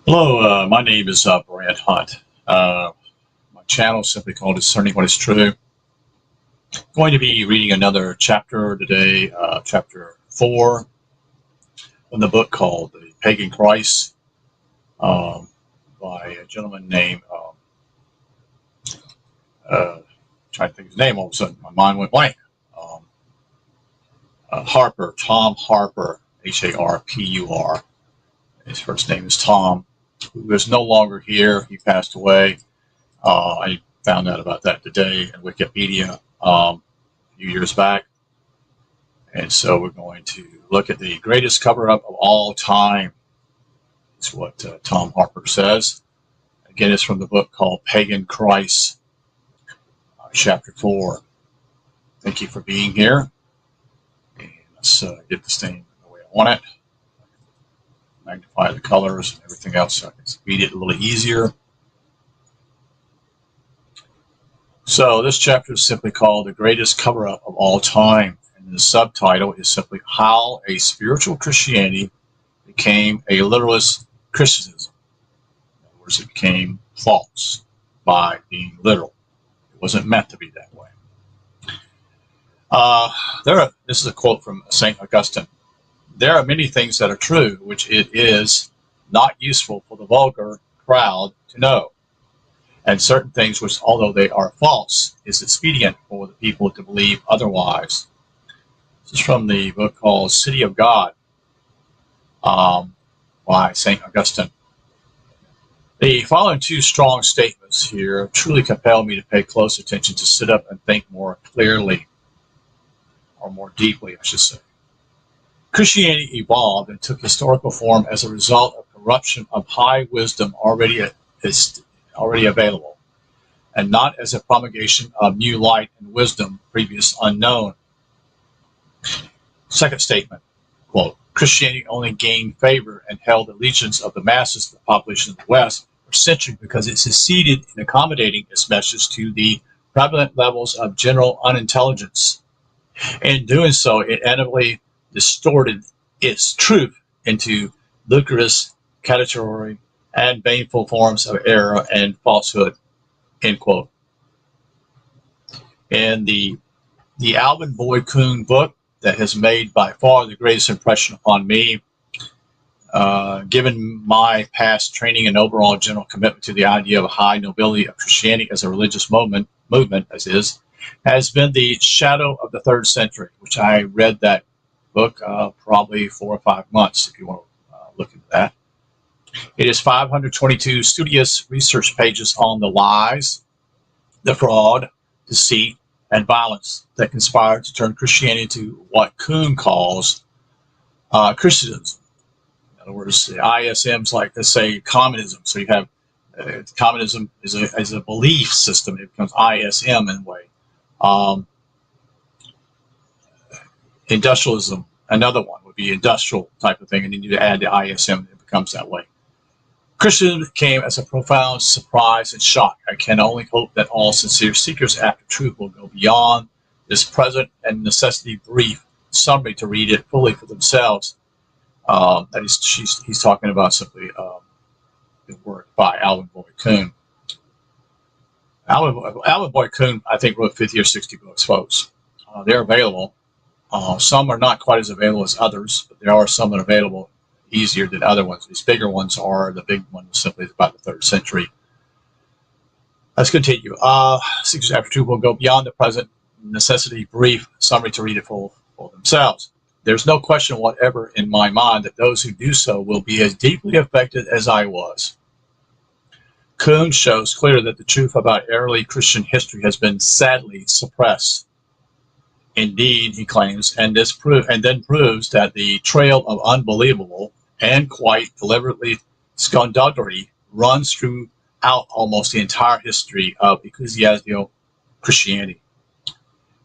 Hello, my name is Brad Hunt. My channel is simply called Discerning What is True. I'm going to be reading another chapter today, chapter 4, from the book called The Pagan Christ, by a gentleman named, trying to think of his name, all of a sudden my mind went blank. Harpur, Tom Harpur, Harpur. His first name is Tom, who is no longer here. He passed away. I found out about that today in Wikipedia a few years back. And so we're going to look at the greatest cover-up of all time. That's what Tom Harpur says. Again, it's from the book called Pagan Christ, chapter 4. Thank you for being here. And let's get this thing the way I want it. Magnify the colors and everything else so I can read it a little easier. So this chapter is simply called The Greatest Cover-Up of All Time. And the subtitle is simply How a Spiritual Christianity Became a Literalist Christianism. In other words, it became false by being literal. It wasn't meant to be that way. This is a quote from St. Augustine. There are many things that are true, which it is not useful for the vulgar crowd to know, and certain things which, although they are false, is expedient for the people to believe otherwise. This is from the book called City of God by St. Augustine. The following two strong statements here truly compel me to pay close attention, to sit up and think more clearly, or more deeply, I should say. Christianity evolved and took historical form as a result of corruption of high wisdom already available, and not as a promulgation of new light and wisdom previous unknown. Second statement, quote, Christianity only gained favor and held allegiance of the masses of the population of the West for centuries because it succeeded in accommodating its message to the prevalent levels of general unintelligence. In doing so, it inevitably distorted its truth into ludicrous, category, and baneful forms of error and falsehood, end quote. In the Alvin Boyd Kuhn book that has made by far the greatest impression upon me, given my past training and overall general commitment to the idea of a high nobility of Christianity as a religious movement as is, has been The Shadow of the Third Century, which I read that book probably 4 or 5 months, if you want to look into that. It is 522 studious research pages on the lies, the fraud, deceit, and violence that conspired to turn Christianity to what Kuhn calls Christianism. In other words, the ISMs like to say communism. So you have communism is a belief system. It becomes ISM in a way. Industrialism, another one would be industrial type of thing, and then you add the ISM, it becomes that way. Christianism came as a profound surprise and shock. I can only hope that all sincere seekers after truth will go beyond this present and necessity brief summary to read it fully for themselves. He's talking about simply the work by Alvin Boyd Kuhn. Alvin Boyd Kuhn, I think, wrote 50 or 60 books, folks. They're available. Some are not quite as available as others, but there are some that are available easier than other ones. These bigger ones are, the big one was simply about the 3rd century. Let's continue. Seekers after truth will go beyond the present necessity brief summary to read it for themselves. There's no question whatever in my mind that those who do so will be as deeply affected as I was. Kuhn shows clearly that the truth about early Christian history has been sadly suppressed. Indeed, he claims, and then proves that the trail of unbelievable and quite deliberately skullduggery runs throughout almost the entire history of ecclesiastical Christianity.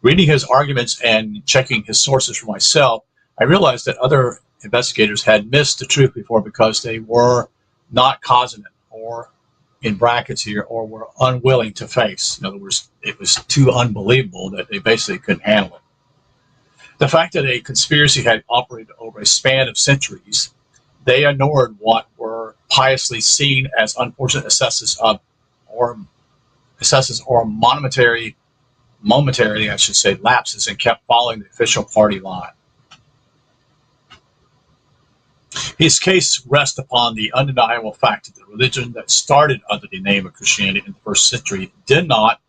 Reading his arguments and checking his sources for myself, I realized that other investigators had missed the truth before because they were not cognizant, or in brackets here, or were unwilling to face. In other words, it was too unbelievable that they basically couldn't handle it. The fact that a conspiracy had operated over a span of centuries, they ignored what were piously seen as unfortunate excesses or momentary, I should say, lapses, and kept following the official party line. His case rests upon the undeniable fact that the religion that started under the name of Christianity in the first century did not,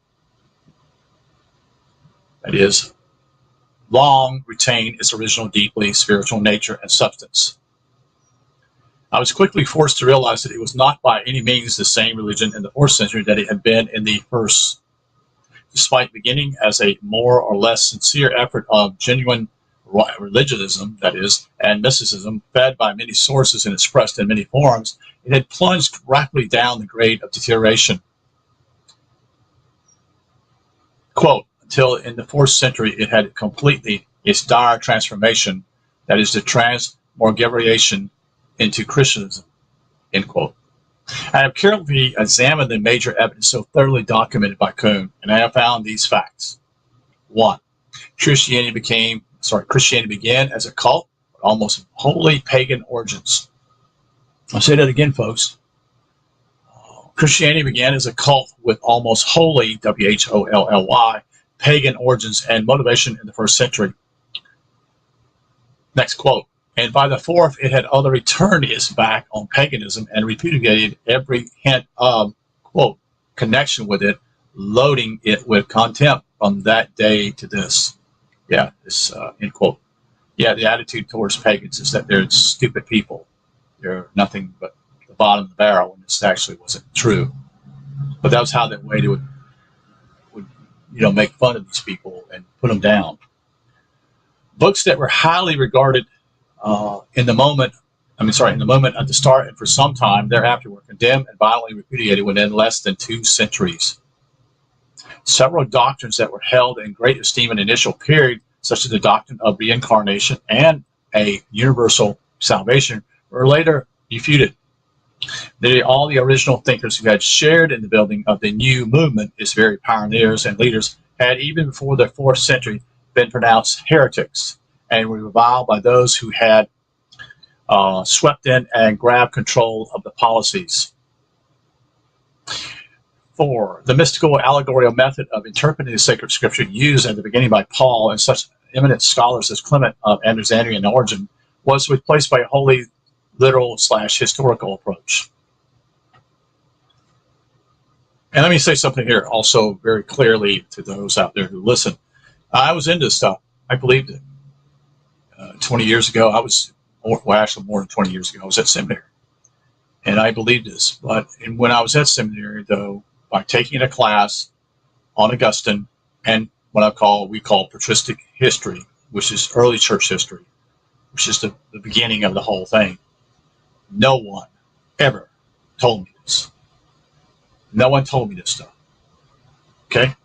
that is, long retain its original deeply spiritual nature and substance. I was quickly forced to realize that it was not by any means the same religion in the 4th century that it had been in the first. Despite beginning as a more or less sincere effort of genuine religionism, that is, and mysticism, fed by many sources and expressed in many forms, it had plunged rapidly down the grade of deterioration. Quote, until in the 4th century it had completely its dire transformation, that is, the transmogrification into Christianism, end quote. I have carefully examined the major evidence so thoroughly documented by Kuhn, and I have found these facts. 1. Christianity began as a cult with almost wholly pagan origins. I'll say that again, folks. Christianity began as a cult with almost wholly, W-H-O-L-L-Y, pagan origins and motivation in the 1st century. Next quote. And by the 4th, it had utterly turned its back on paganism and repudiated every hint of, quote, connection with it, loading it with contempt from that day to this. Yeah, this, end quote. Yeah, the attitude towards pagans is that they're stupid people. They're nothing but the bottom of the barrel, and this actually wasn't true. But that was how that way they would make fun of these people and put them down. Books that were highly regarded in the moment at the start and for some time thereafter were condemned and violently repudiated within less than 2 centuries. Several doctrines that were held in great esteem in the initial period, such as the doctrine of reincarnation and a universal salvation, were later refuted. Nearly all the original thinkers who had shared in the building of the new movement, its very pioneers and leaders, had even before the 4th century been pronounced heretics and were reviled by those who had swept in and grabbed control of the policies. 4. The mystical allegorical method of interpreting the sacred scripture used at the beginning by Paul and such eminent scholars as Clement of Alexandrian origin was replaced by a wholly literal/historical approach. And let me say something here also very clearly to those out there who listen. I was into stuff. I believed it. 20 years ago, actually more than 20 years ago, I was at seminary. And I believed this. But when I was at seminary, though, by taking a class on Augustine and what we call patristic history, which is early church history, which is the beginning of the whole thing, no one ever told me this. No one told me this stuff. Okay?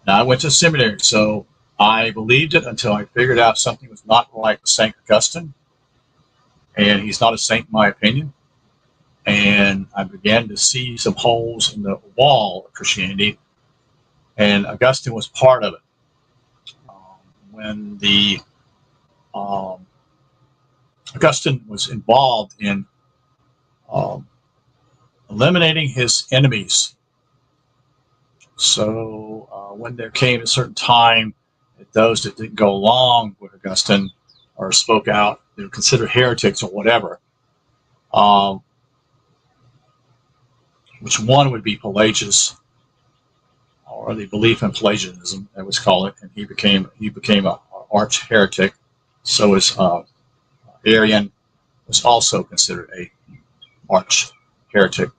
Now, I went to seminary, so I believed it until I figured out something was not right with St. Augustine. And he's not a saint in my opinion. And I began to see some holes in the wall of Christianity. And Augustine was part of it. When Augustine was involved in eliminating his enemies. So when there came a certain time that those that didn't go along with Augustine or spoke out, they were considered heretics or whatever, which one would be Pelagius, or the belief in Pelagianism, that was called it, and he became an arch heretic. So is Arian was also considered a arch heretic.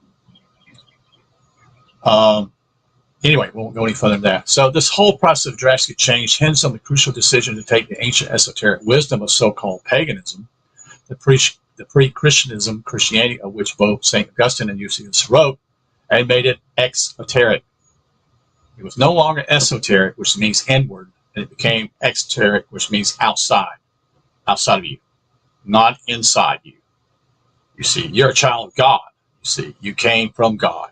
Anyway, we won't go any further than that. So this whole process of drastic change hinges on the crucial decision to take the ancient esoteric wisdom of so-called paganism, the pre-Christianism, Christianity, of which both St. Augustine and Eusebius wrote, and made it exoteric. It was no longer esoteric, which means inward, and it became exoteric, which means outside of you, not inside you. You see, you're a child of God. You see, you came from God.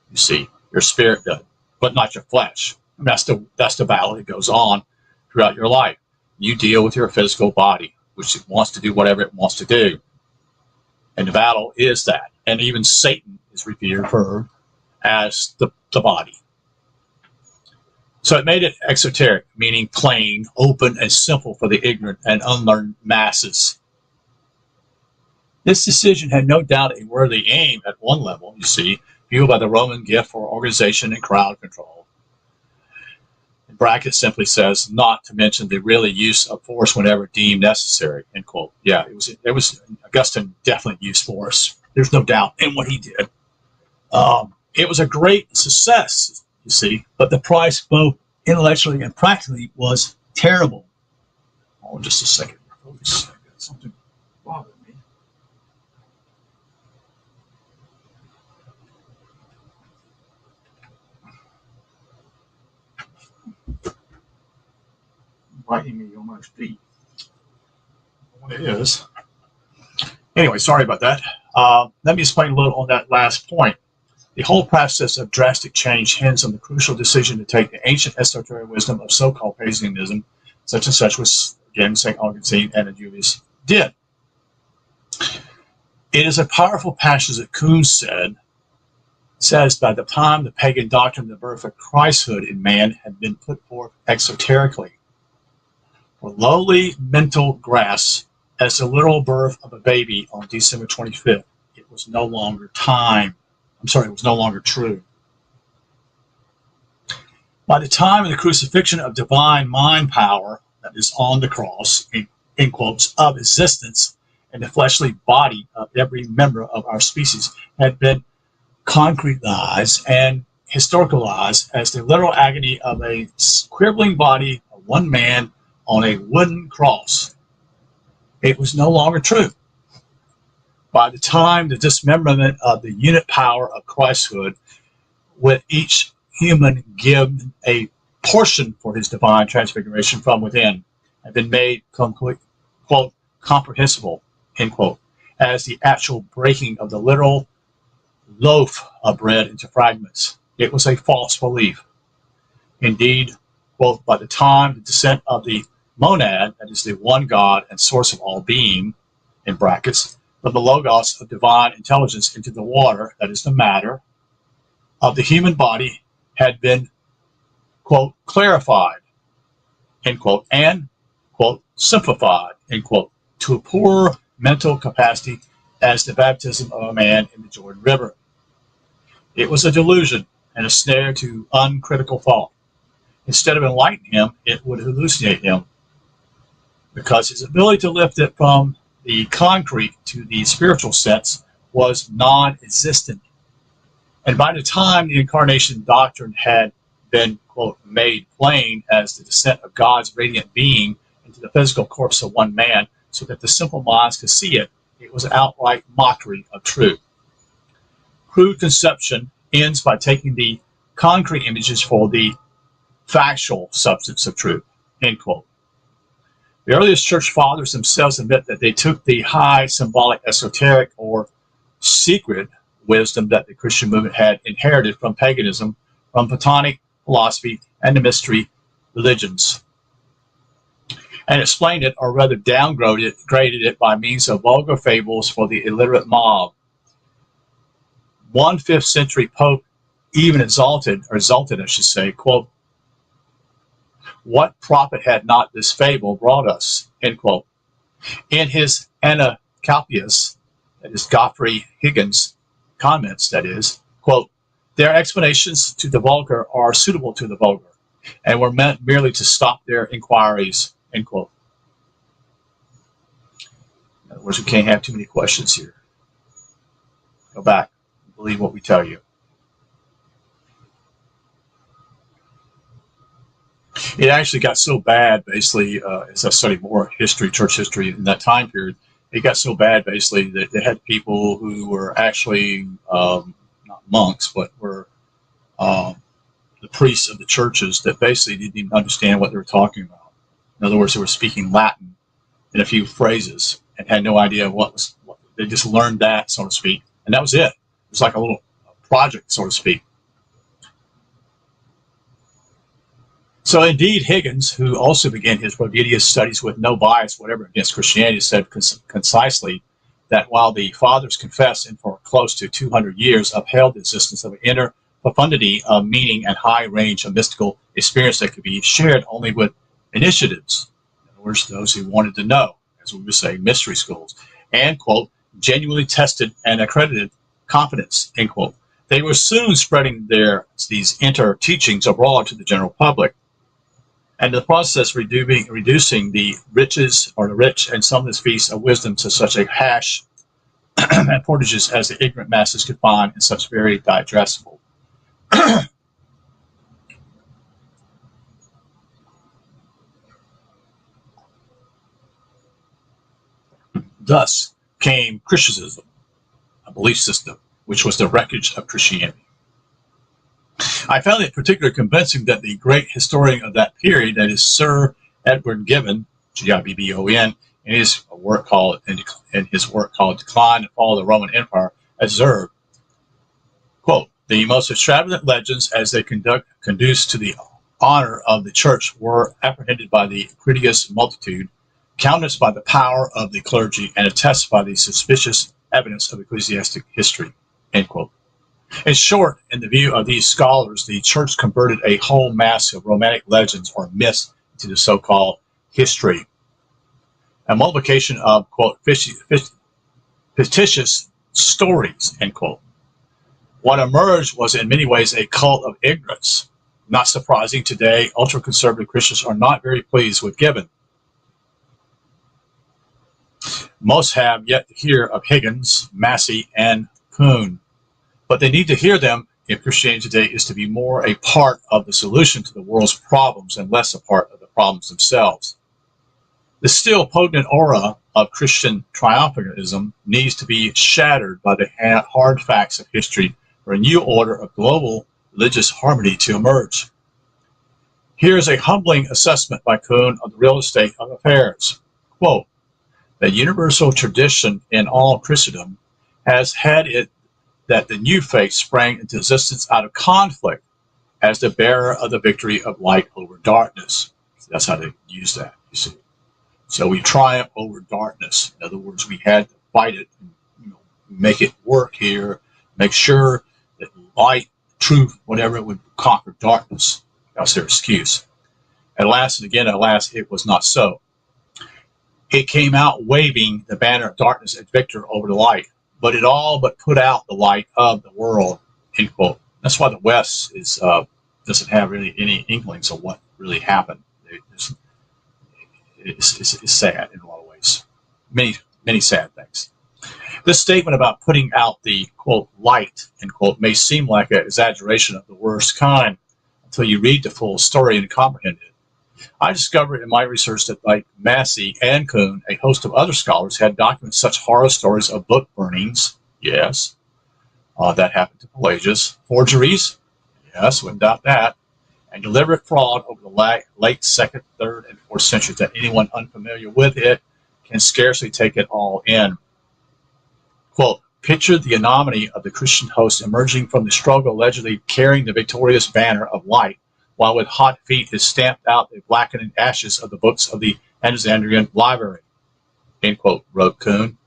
You see, your spirit does, but not your flesh. And that's the battle that goes on throughout your life. You deal with your physical body, which wants to do whatever it wants to do. And the battle is that. and even Satan is referred as the body. So it made it exoteric, meaning plain, open, and simple for the ignorant and unlearned masses. This decision had no doubt a worthy aim at one level, you see, fueled by the Roman gift for organization and crowd control. In brackets simply says, not to mention the really use of force whenever deemed necessary, end quote. Yeah, it was Augustine definitely used force. There's no doubt in what he did. It was a great success, you see, but the price, both intellectually and practically, was terrible. Oh, just a second. I got something bothering me. Biting me on my feet. What it is. Anyway, sorry about that. Let me explain a little on that last point. The whole process of drastic change hinges on the crucial decision to take the ancient esoteric wisdom of so-called paganism, such and such, which again St. Augustine and Julius did. It is a powerful passage that Kuhn says by the time the pagan doctrine of the birth of Christhood in man had been put forth exoterically, for lowly mental grasp as the literal birth of a baby on December 25th, it was no longer it was no longer true. By the time of the crucifixion of divine mind power, that is on the cross, in quotes, of existence, and the fleshly body of every member of our species had been concretized and historicalized as the literal agony of a scribbling body of one man on a wooden cross. It was no longer true. By the time the dismemberment of the unit power of Christhood, with each human given a portion for his divine transfiguration from within, had been made, quote, comprehensible, end quote, as the actual breaking of the literal loaf of bread into fragments. It was a false belief. Indeed, quote, by the time the descent of the monad, that is the one God and source of all being, in brackets, of the logos of divine intelligence into the water, that is the matter, of the human body had been, quote, clarified, end quote, and, quote, simplified, end quote, to a poor mental capacity as the baptism of a man in the Jordan River. It was a delusion and a snare to uncritical thought. Instead of enlightening him, it would hallucinate him, because his ability to lift it from the concrete to the spiritual sense was non-existent. And by the time the incarnation doctrine had been, quote, made plain as the descent of God's radiant being into the physical corpse of one man, so that the simple minds could see it, it was an outright mockery of truth. Crude conception ends by taking the concrete images for the factual substance of truth, end quote. The earliest church fathers themselves admit that they took the high symbolic, esoteric, or secret wisdom that the Christian movement had inherited from paganism, from Platonic philosophy, and the mystery religions, and explained it, or rather downgraded it by means of vulgar fables for the illiterate mob. One 5th century pope even exalted, I should say, quote, what profit had not this fable brought us, end quote. In his Anacalpius, that is Godfrey Higgins' comments, that is, quote, their explanations to the vulgar are suitable to the vulgar, and were meant merely to stop their inquiries, end quote. In other words, we can't have too many questions here. Go back and believe what we tell you. It actually got so bad, basically, as I studied more history, church history in that time period, it got so bad, basically, that they had people who were actually not monks, but were the priests of the churches that basically didn't even understand what they were talking about. In other words, they were speaking Latin in a few phrases and had no idea what they just learned that, so to speak, and that was it. It was like a little project, so to speak. So indeed, Higgins, who also began his Providius studies with no bias whatever against Christianity, said concisely, that while the fathers confessed and for close to 200 years upheld the existence of an inner profundity of meaning and high range of mystical experience that could be shared only with initiatives, in other words, those who wanted to know, as we would say, mystery schools, and, quote, genuinely tested and accredited confidence, end quote. They were soon spreading these inter teachings abroad to the general public, and in the process reducing the riches or the rich and sumless feasts of wisdom to such a hash and portages as the ignorant masses could find in such very digestible. Thus came Christianism, a belief system which was the wreckage of Christianity. I found it particularly convincing that the great historian of that period, that is Sir Edward Gibbon, Gibbon, in his work called Decline and Fall of the Roman Empire, observed, quote, the most extravagant legends as they conduce to the honor of the church were apprehended by the credulous multitude, countenanced by the power of the clergy, and attested by the suspicious evidence of ecclesiastic history, end quote. In short, in the view of these scholars, the church converted a whole mass of romantic legends or myths into the so-called history, a multiplication of, quote, fictitious stories, end quote. What emerged was in many ways a cult of ignorance. Not surprising, today, ultra-conservative Christians are not very pleased with Gibbon. Most have yet to hear of Higgins, Massey, and Kuhn, but they need to hear them if Christianity today is to be more a part of the solution to the world's problems and less a part of the problems themselves. The still potent aura of Christian triumphalism needs to be shattered by the hard facts of history for a new order of global religious harmony to emerge. Here is a humbling assessment by Kuhn of the real estate of affairs. Quote, the universal tradition in all Christendom has had it that the new faith sprang into existence out of conflict as the bearer of the victory of light over darkness. So that's how they use that, you see. So we triumph over darkness. In other words, we had to fight it, and, make it work here, make sure that light, truth, whatever, it would conquer darkness. That's their excuse. At last, it was not so. It came out waving the banner of darkness as victor over the light, but it all but put out the light of the world, end quote. That's why the West doesn't have really any inklings of what really happened. It's sad in a lot of ways. Many sad things. This statement about putting out the, quote, light, end quote, may seem like an exaggeration of the worst kind until you read the full story and comprehend it. I discovered in my research that, like Massey and Kuhn, a host of other scholars had documented such horror stories of book burnings, yes, that happened to Pelagius, forgeries, yes, wouldn't doubt that, and deliberate fraud over the late 2nd, 3rd, and 4th centuries that anyone unfamiliar with it can scarcely take it all in. Quote, picture the anomaly of the Christian host emerging from the struggle, allegedly carrying the victorious banner of light, while with hot feet is stamped out the blackening ashes of the books of the Alexandrian library, end quote, wrote Kuhn.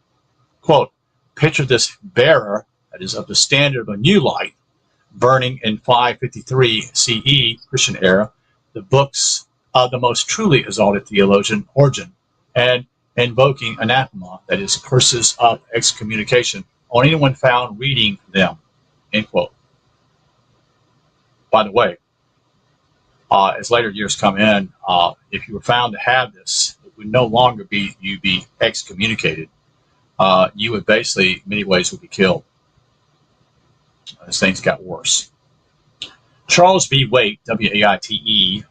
Quote, picture this bearer, that is, of the standard of a new light, burning in 553 CE, Christian era, the books of the most truly exalted theologian Origen, and invoking anathema, that is, curses of excommunication, on anyone found reading them, end quote. By the way, as later years come in, if you were found to have this, it would no longer be you be excommunicated. You would basically, in many ways, would be killed. As things got worse. Charles B. Waite, W-A-I-T-E,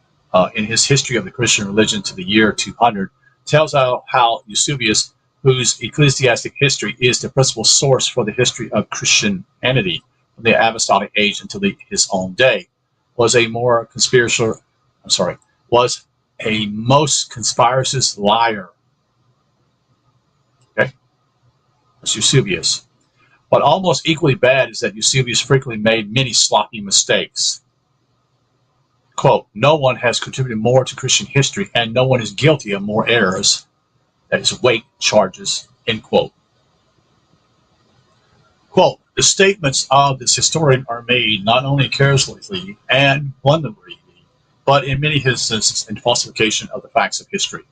in his History of the Christian Religion to the year 200, tells how Eusebius, whose ecclesiastic history is the principal source for the history of Christianity from the apostolic age until his own day, was a most conspiracious liar. Okay, that's Eusebius. But almost equally bad is that Eusebius frequently made many sloppy mistakes. Quote, no one has contributed more to Christian history, and no one is guilty of more errors. That is, Waite charges, end quote. Quote, the statements of this historian are made not only carelessly and blunderingly, but in many instances in falsification of the facts of history.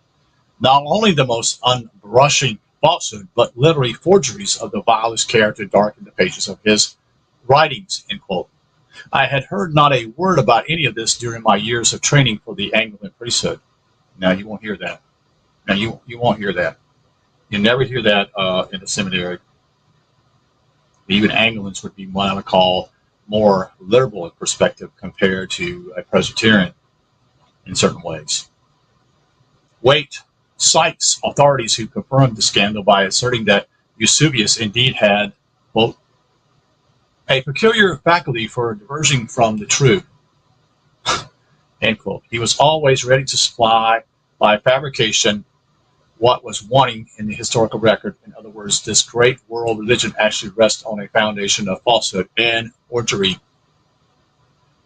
Not only the most unblushing falsehood, but literary forgeries of the vilest character darken the pages of his writings, end quote. I had heard not a word about any of this during my years of training for the Anglican priesthood. Now you won't hear that. Now you won't hear that. You never hear that in the seminary. Even Anglicans would be what I would call more liberal in perspective compared to a Presbyterian in certain ways. Waite cites authorities who confirmed the scandal by asserting that Eusebius indeed had, quote, a peculiar faculty for diverging from the truth, end quote. He was always ready to supply by fabrication what was wanting in the historical record. In other words, this great world religion actually rests on a foundation of falsehood and forgery.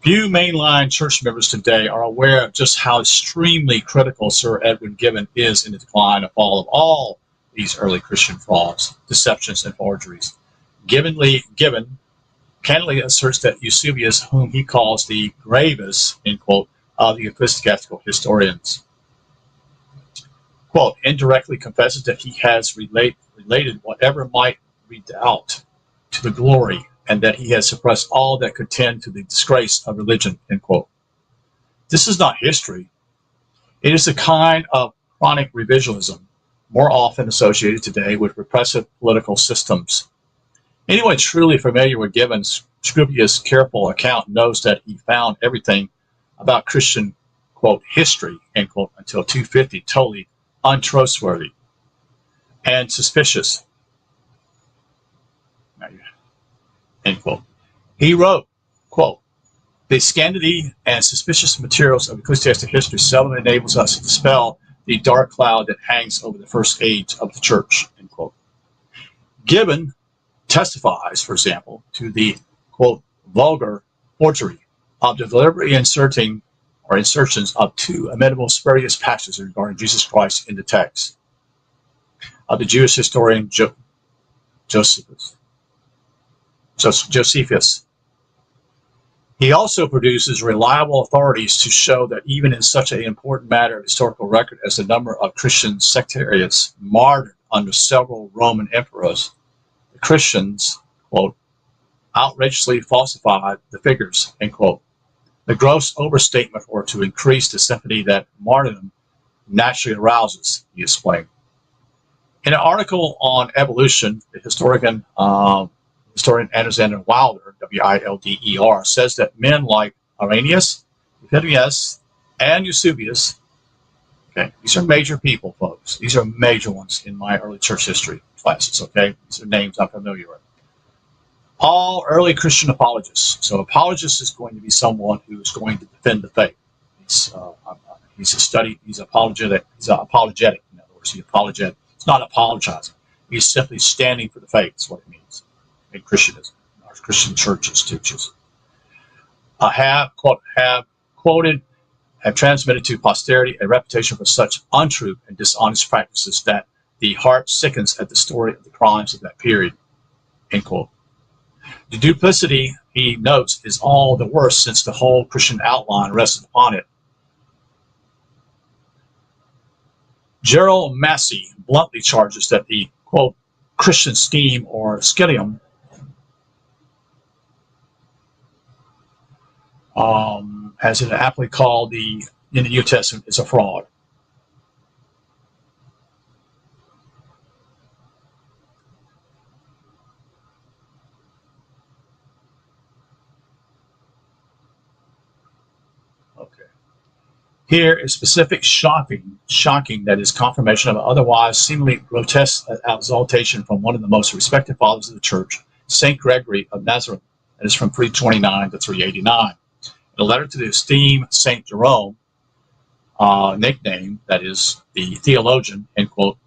Few mainline church members today are aware of just how extremely critical Sir Edwin Gibbon is in the decline and fall of all these early Christian frauds, deceptions, and forgeries. Gibbon candidly asserts that Eusebius, whom he calls the gravest, end quote, of the ecclesiastical historians, quote, indirectly confesses that he has related whatever might redound to the glory, and that he has suppressed all that could tend to the disgrace of religion, end quote. This is not history. It is a kind of chronic revisionism, more often associated today with repressive political systems. Anyone truly familiar with Gibbon's scrupulous, careful account knows that he found everything about Christian, quote, history, end quote, until 250 totally untrustworthy and suspicious, end quote. He wrote, quote, the scandality and suspicious materials of ecclesiastic history seldom enables us to dispel the dark cloud that hangs over the first age of the church, end quote. Gibbon testifies, for example, to the, quote, vulgar forgery of deliberately insertions of two imitable spurious passages regarding Jesus Christ in the text of the Jewish historian Josephus. He also produces reliable authorities to show that even in such an important matter of historical record as the number of Christian sectarians martyred under several Roman emperors, the Christians, quote, outrageously falsified the figures, end quote. The gross overstatement or to increase the sympathy that martyrdom naturally arouses, he explained. In an article on evolution, the historian Alexander Wilder, Wilder, says that men like Irenaeus, Epiphanius, and Eusebius, okay, these are major people, folks. These are major ones in my early church history classes, okay? These are names I'm familiar with. All early Christian apologists. So apologist is going to be someone who is going to defend the faith. He's apologetic. He's apologetic, in other words. He's apologetic. It's not apologizing. He's simply standing for the faith. That's what it means in Christianism. Our Christian churches teaches. Have transmitted to posterity a reputation for such untrue and dishonest practices that the heart sickens at the story of the crimes of that period, end quote. The duplicity, he notes, is all the worse since the whole Christian outline rested upon it. Gerald Massey bluntly charges that the, quote, Christian scheme or schilium, as it aptly called in the New Testament, is a fraud. Here is specific shocking that is confirmation of an otherwise seemingly grotesque exaltation from one of the most respected fathers of the church, St. Gregory of Nazareth. That is from 329 to 389. In a letter to the esteemed St. Jerome, nickname, that is the theologian, end quote,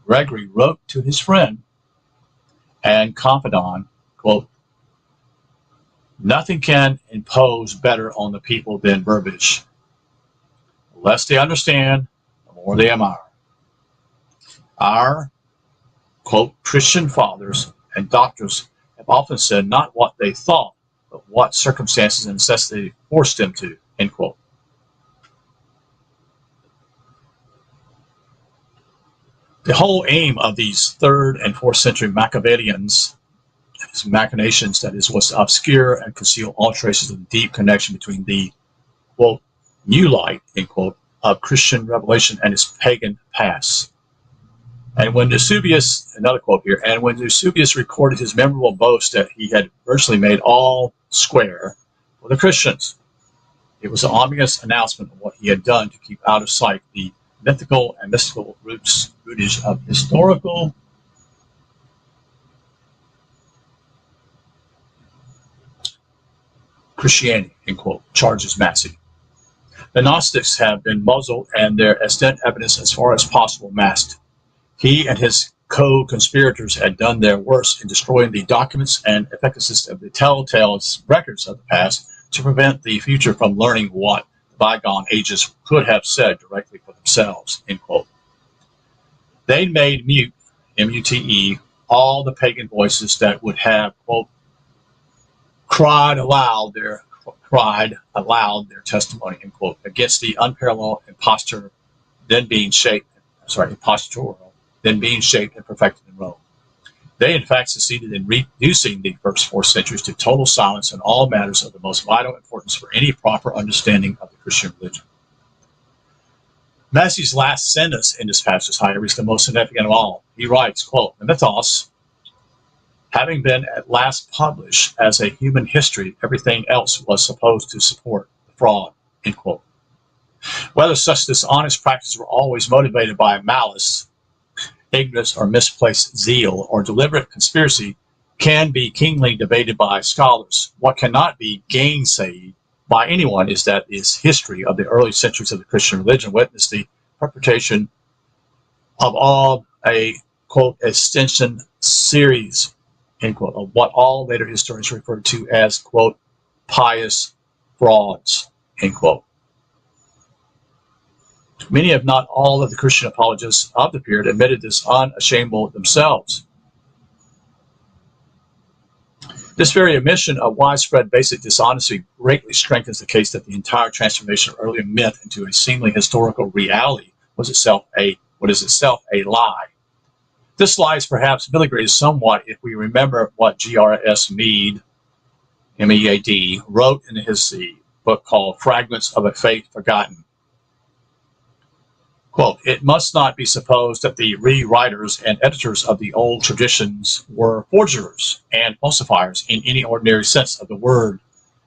Gregory wrote to his friend and confidant, quote, nothing can impose better on the people than verbiage. The less they understand, the more they admire. Our, quote, Christian fathers and doctors have often said not what they thought, but what circumstances and necessity forced them to, end quote. The whole aim of these 3rd and 4th century Machiavellians, his machinations, that is, was to obscure and conceal all traces of the deep connection between the, quote, new light, end quote, of Christian revelation and its pagan past. And when Eusebius, another quote here, and when Eusebius recorded his memorable boast that he had virtually made all square for the Christians, it was an obvious announcement of what he had done to keep out of sight the mythical and mystical rootage of historical Christianity, end quote, charges Massey. The Gnostics have been muzzled and their extant evidence as far as possible masked. He and his co-conspirators had done their worst in destroying the documents and efficacies of the telltale records of the past to prevent the future from learning what the bygone ages could have said directly for themselves, end quote. They made mute, M-U-T-E, all the pagan voices that would have, quote, cried aloud their testimony, end quote, against the unparalleled impostor then being shaped and perfected in Rome. They, in fact, succeeded in reducing the first 4 centuries to total silence on all matters of the most vital importance for any proper understanding of the Christian religion. Massey's last sentence in this passage, however, is the most significant of all. He writes, quote, "The mythos, having been at last published as a human history, everything else was supposed to support the fraud," end quote. Whether such dishonest practices were always motivated by malice, ignorance, or misplaced zeal, or deliberate conspiracy can be keenly debated by scholars. What cannot be gainsaid by anyone is that its history of the early centuries of the Christian religion witnessed the perpetration of all a, quote, extension series, end quote, of what all later historians refer to as, quote, pious frauds, end quote. Many, if not all, of the Christian apologists of the period admitted this unashamedly themselves. This very admission of widespread basic dishonesty greatly strengthens the case that the entire transformation of early myth into a seemingly historical reality was itself a lie. This lie is perhaps mitigated somewhat if we remember what G.R.S. Mead, M-E-A-D, wrote in his book called Fragments of a Faith Forgotten. Quote, "It must not be supposed that the rewriters and editors of the old traditions were forgers and falsifiers in any ordinary sense of the word.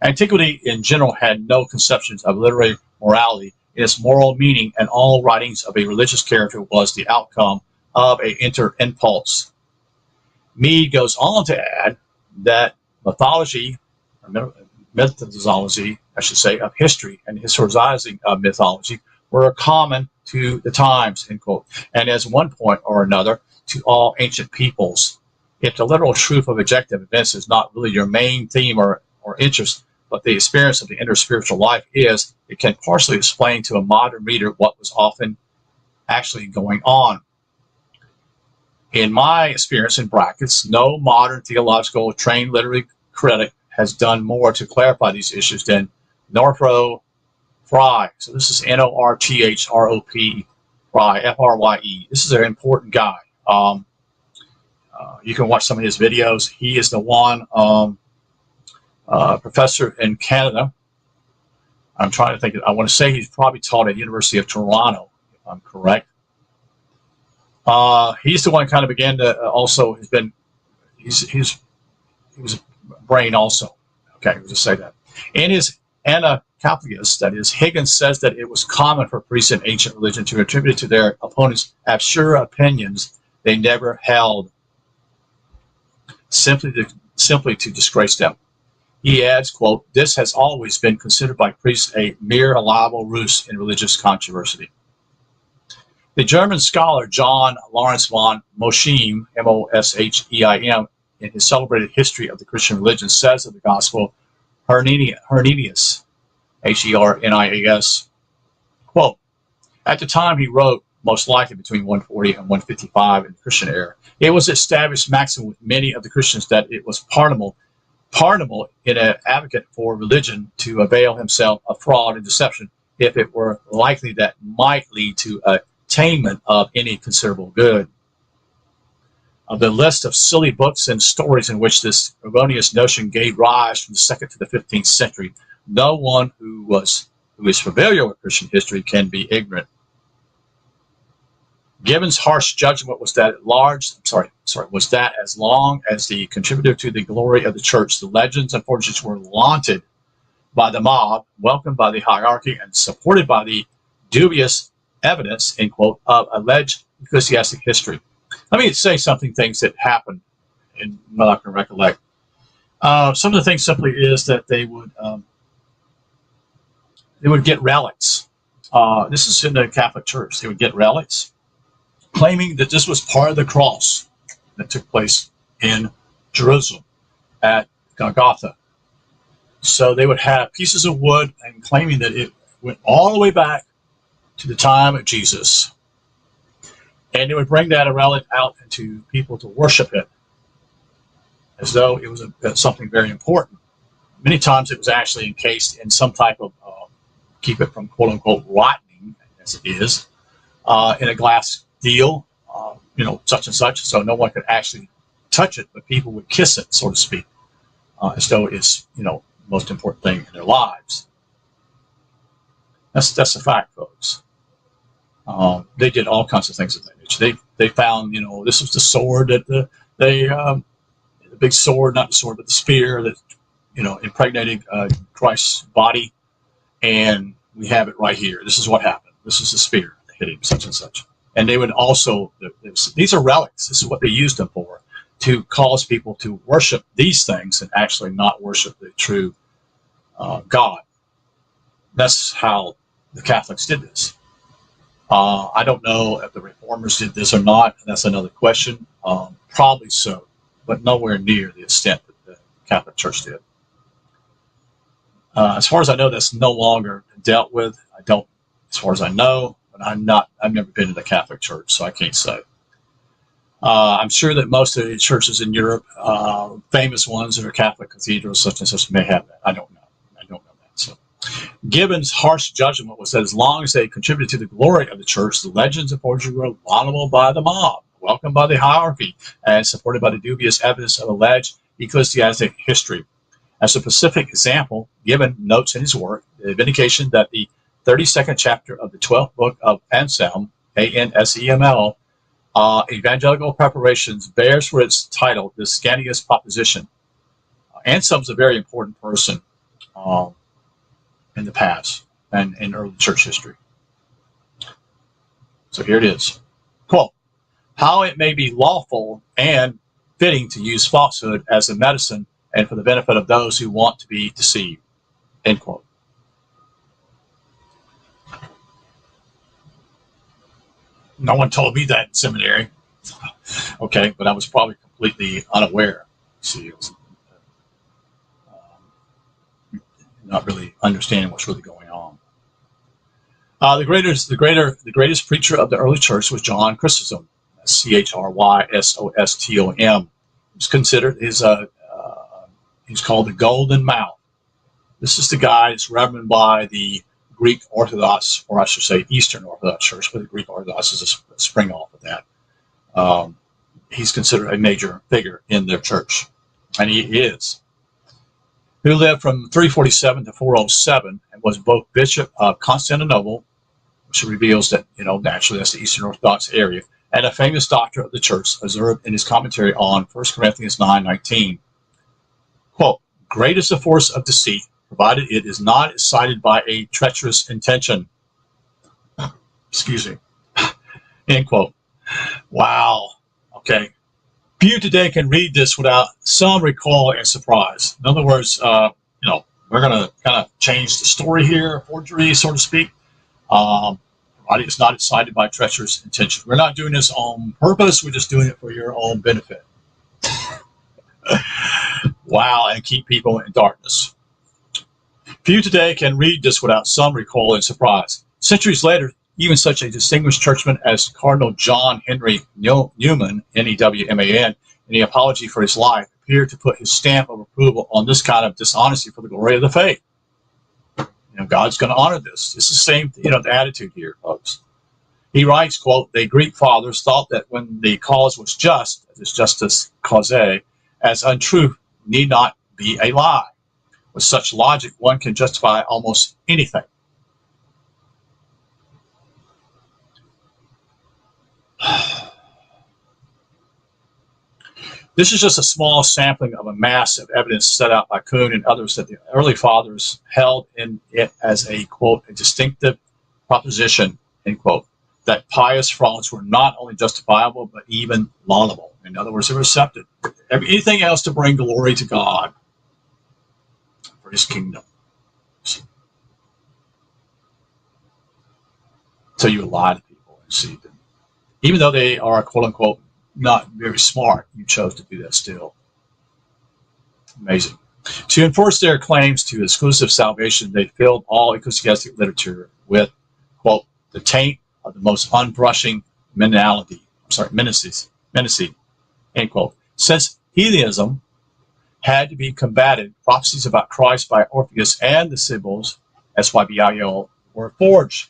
Antiquity in general had no conceptions of literary morality. In its moral meaning, and all writings of a religious character was the outcome of an inner impulse." Mead goes on to add that mythology, I should say, of history and historicizing of mythology were common to the times, end quote, and as one point or another to all ancient peoples. If the literal truth of objective events is not really your main theme or interest, but the experience of the inner spiritual life is, it can partially explain to a modern reader what was often actually going on. In my experience, in brackets, no modern theological trained literary critic has done more to clarify these issues than Northrop Frye. So this is Northrop Frye, F-R-Y-E. This is an important guy. You can watch some of his videos. He is the one professor in Canada. I'm trying to think. I want to say he's probably taught at the University of Toronto, if I'm correct. He's the one kind of began to also has been. He was a brain also. Okay, we'll just say that. In his Anacapulus, that is, Higgins says that it was common for priests in ancient religion to attribute to their opponents absurd opinions they never held, simply to disgrace them. He adds, quote, "This has always been considered by priests a mere allowable ruse in religious controversy." The German scholar John Lawrence von Moscheim, M-O-S-H-E-I-M, in his celebrated History of the Christian Religion, says of the Gospel Hernias, H-E-R-N-I-A-S, quote, "At the time he wrote most likely between 140 and 155 in the Christian era. It was established maxim with many of the Christians that it was pardonable in an advocate for religion to avail himself of fraud and deception if it were likely that might lead to attainment of any considerable good. The list of silly books and stories in which this erroneous notion gave rise from the 2nd to the 15th century, no one who is familiar with Christian history can be ignorant. Gibbon's harsh judgment was that as long as the contributor to the glory of the church, the legends and forgeries were lauded by the mob, welcomed by the hierarchy, and supported by the dubious evidence, end quote, of alleged ecclesiastic history. Let me say things that happened, and I'm not going to recollect. Some of the things simply is that they would get relics. This is in the Catholic Church. They would get relics, claiming that this was part of the cross that took place in Jerusalem at Golgotha. So they would have pieces of wood and claiming that it went all the way back to the time of Jesus. And they would bring that relic out to people to worship it as though it was something very important. Many times it was actually encased in some type of, keep it from quote unquote rotting, as it is, in a glass deal, such and such, so no one could actually touch it, but people would kiss it, so to speak, as though it's, the most important thing in their lives. That's a fact, folks. They did all kinds of things of that nature. They found, this was the sword that the big sword, not the sword, but the spear that, impregnated Christ's body. And we have it right here. This is what happened. This is the spear that hit him, such and such. And they would also, these are relics. This is what they used them for, to cause people to worship these things and actually not worship the true God. That's how the Catholics did this. I don't know if the Reformers did this or not. That's another question. Probably so, but nowhere near the extent that the Catholic Church did. As far as I know, that's no longer dealt with. As far as I know, but I've never been to the Catholic Church, so I can't say. I'm sure that most of the churches in Europe, famous ones that are Catholic cathedrals, such and such, may have that. I don't know that. So, Gibbon's harsh judgment was that as long as they contributed to the glory of the church, the legends and forgeries were laudable by the mob, welcomed by the hierarchy, and supported by the dubious evidence of alleged ecclesiastic history. As a specific example, Gibbon notes in his work the vindication that the 32nd chapter of the 12th book of Anselm, Anseml, Evangelical Preparations, bears for its title the scantiest proposition. Anselm's a very important person in the past and in early church history. So here it is. Quote, how it may be lawful and fitting to use falsehood as a medicine and for the benefit of those who want to be deceived. End quote. No one told me that in seminary. Okay, but I was probably completely unaware. See, it was, not really understanding what's really going on. The greatest preacher of the early church was John Chrysostom, Chrysostom. He's considered he's called the Golden Mouth. This is the guy that's revered by the Greek Orthodox, or I should say Eastern Orthodox Church, but the Greek Orthodox is a spring off of that. He's considered a major figure in their church, and he is. Who lived from 347 to 407 and was both Bishop of Constantinople, which reveals that, naturally that's the Eastern Orthodox area, and a famous doctor of the church, observed in his commentary on 1 Corinthians 9:19. Quote, great is the force of deceit, provided it is not excited by a treacherous intention. Excuse me. End quote. Wow. Okay. Few today can read this without some recoil and surprise. In other words, we're going to kind of change the story here, forgery, so to speak. Provided it's not excited by treacherous intention. We're not doing this on purpose. We're just doing it for your own benefit. Wow, and keep people in darkness. Few today can read this without some recoil and surprise. Centuries later, Even such a distinguished churchman as Cardinal John Henry Newman, Newman, in the Apology for His Life, appeared to put his stamp of approval on this kind of dishonesty for the glory of the faith. God's going to honor this. It's the same, the attitude here, folks. He writes, quote, the Greek fathers thought that when the cause was just, as justus causae, as untruth need not be a lie. With such logic, one can justify almost anything. This is just a small sampling of a mass of evidence set out by Kuhn and others that the early fathers held in it as a, quote, a distinctive proposition, end quote, that pious frauds were not only justifiable, but even laudable. In other words, they were accepted. Anything else to bring glory to God for His kingdom. So you lie to people and see them. Even though they are, quote unquote, not very smart, you chose to do that still. Amazing. To enforce their claims to exclusive salvation, they filled all ecclesiastic literature with, quote, the taint of the most unbrushing menacy, end quote. Since heathenism had to be combated, prophecies about Christ by Orpheus and the Sibyls, SYBIL, were forged,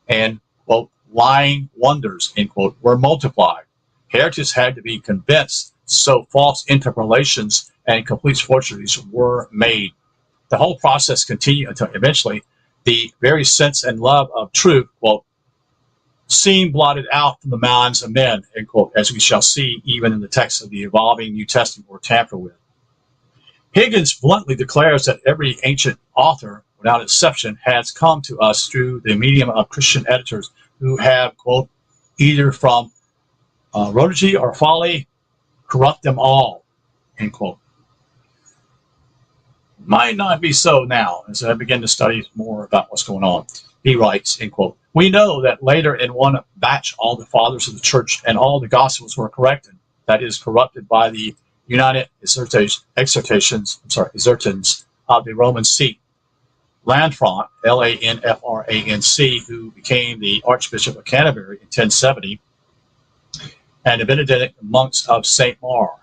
and, quote, lying wonders, end quote, were multiplied. Heretics had to be convinced, so false interpolations and complete forgeries were made. The whole process continued until eventually the very sense and love of truth, quote, seemed blotted out from the minds of men, end quote, as we shall see even in the text of the evolving New Testament were tampered with. Higgins bluntly declares that every ancient author, without exception, has come to us through the medium of Christian editors who have, quote, either from prodigy or folly, corrupt them all, end quote. Might not be so now, as I begin to study more about what's going on. He writes, end quote, we know that later in one batch all the fathers of the church and all the gospels were corrected, that is, corrupted by the united exertons of the Roman see. Lanfranc, Lanfranc, who became the Archbishop of Canterbury in 1070, and the Benedictine monks of St. Maur,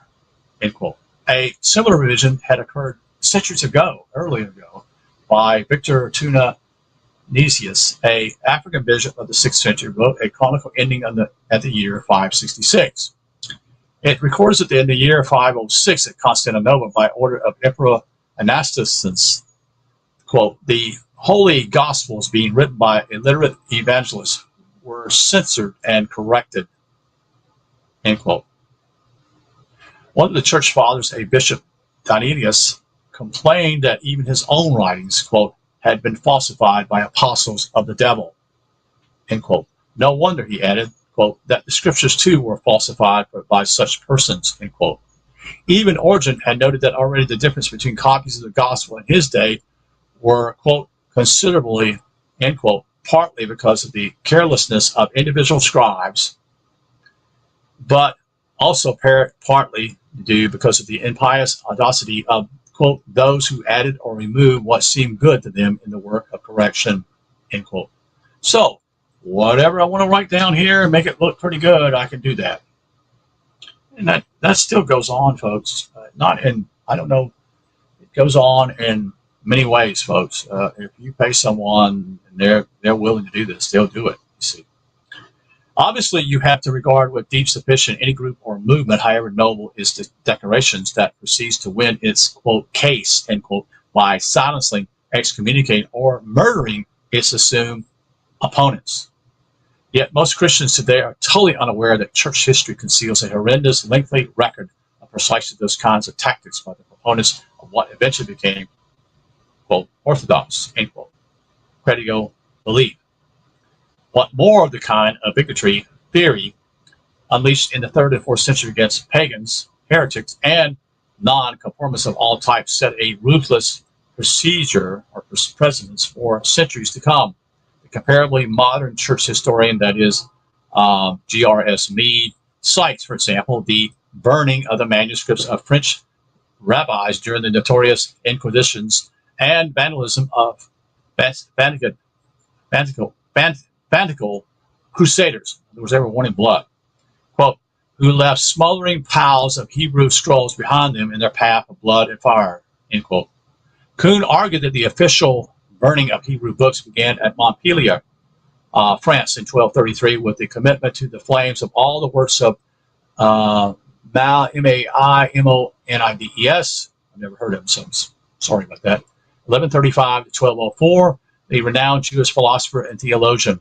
end quote. A similar revision had occurred centuries ago, earlier ago, by Victor Tunisius, a African bishop of the 6th century, wrote a chronicle ending at the year 566. It records that in the year 506 at Constantinople, by order of Emperor Anastasius, quote, the holy gospels being written by illiterate evangelists were censored and corrected, end quote. One of the church fathers, a bishop, Dionysius, complained that even his own writings, quote, had been falsified by apostles of the devil, end quote. No wonder, he added, quote, that the scriptures too were falsified by such persons, end quote. Even Origen had noted that already the difference between copies of the gospel in his day were, quote, considerably, end quote, partly because of the carelessness of individual scribes, but also partly due because of the impious audacity of, quote, those who added or removed what seemed good to them in the work of correction, end quote. So, whatever I want to write down here and make it look pretty good, I can do that. And that still goes on, folks. Not in, I don't know, it goes on in many ways, folks. If you pay someone and they're willing to do this, they'll do it, you see. Obviously, you have to regard with deep suspicion any group or movement, however noble its declarations, that proceeds to win its, quote, case, end quote, by silencing, excommunicating, or murdering its assumed opponents. Yet most Christians today are totally unaware that church history conceals a horrendous, lengthy record of precisely those kinds of tactics by the proponents of what eventually became, quote, orthodox, end quote, credio belief. What more of the kind of bigotry theory unleashed in the 3rd and 4th century against pagans, heretics, and non-conformists of all types set a ruthless procedure or precedence for centuries to come. The comparably modern church historian, that is G.R.S. Mead, cites, for example, the burning of the manuscripts of French rabbis during the notorious Inquisitions and vandalism of fanatical crusaders. There was everyone in blood. Quote, who left smoldering piles of Hebrew scrolls behind them in their path of blood and fire, end quote. Kuhn argued that the official burning of Hebrew books began at Montpellier, France in 1233 with the commitment to the flames of all the works of Maimonides. I've never heard of him, so I'm sorry about that. 1135 to 1204, the renowned Jewish philosopher and theologian.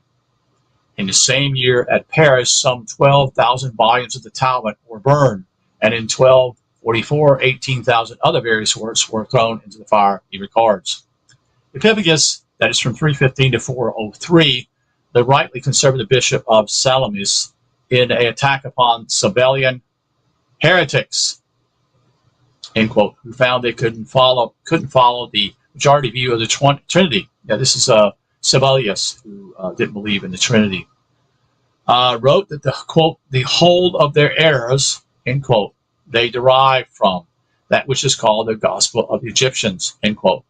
In the same year at Paris, some 12,000 volumes of the Talmud were burned, and in 1244, 18,000 other various works were thrown into the fire, he records. Epiphagus, that is from 315 to 403, the rightly conservative bishop of Salamis, in an attack upon Sabellian heretics, end quote, who found they couldn't follow the majority view of the Trinity. Yeah, this is Sabellius, who didn't believe in the Trinity, wrote that the quote, the whole of their errors, end quote, they derive from that which is called the gospel of the Egyptians, end quote.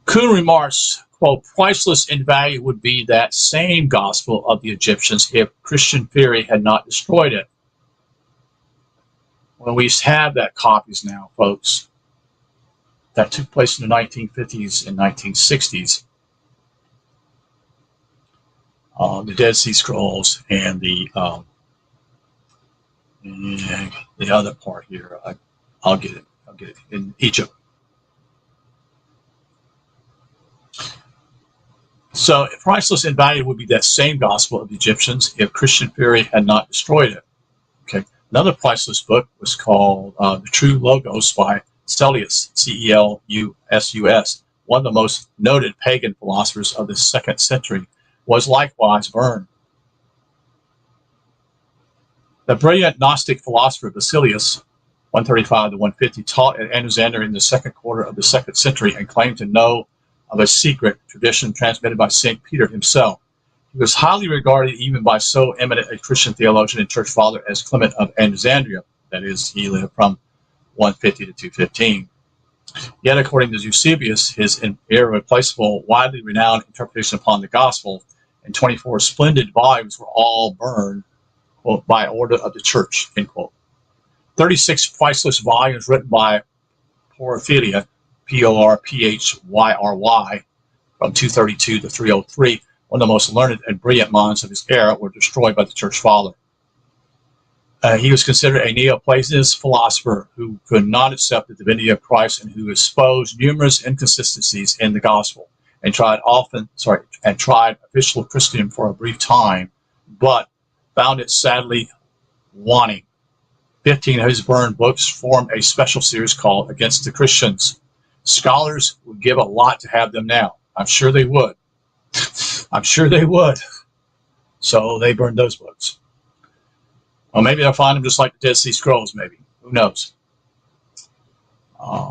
Kuhn remarks, quote, priceless in value would be that same gospel of the Egyptians if Christian theory had not destroyed it. Well, we have that copies now, folks. That took place in the 1950s and 1960s. The Dead Sea Scrolls and the other part here. I'll get it in Egypt. So priceless in value would be that same gospel of the Egyptians if Christian theory had not destroyed it. Okay. Another priceless book was called The True Logos by Celsus, C-E-L-U-S-U-S, one of the most noted pagan philosophers of the 2nd century, was likewise burned. The brilliant Gnostic philosopher Basilius, 135 to 150, taught at Alexandria in the 2nd quarter of the 2nd century and claimed to know of a secret tradition transmitted by St. Peter himself. He was highly regarded even by so eminent a Christian theologian and church father as Clement of Alexandria. That is, he lived from 150 to 215. Yet, according to Eusebius, his irreplaceable, widely renowned interpretation upon the gospel and 24 splendid volumes were all burned, quote, by order of the church, end quote. 36 priceless volumes written by Porphyry, P-O-R-P-H-Y-R-Y, from 232 to 303, one of the most learned and brilliant minds of his era, were destroyed by the church father. He was considered a Neoplatonist philosopher who could not accept the divinity of Christ and who exposed numerous inconsistencies in the gospel and tried official Christendom for a brief time, but found it sadly wanting. 15 of his burned books form a special series called Against the Christians. Scholars would give a lot to have them now. I'm sure they would. I'm sure they would. So they burned those books. Well, maybe they'll find them just like the Dead Sea Scrolls, maybe. Who knows?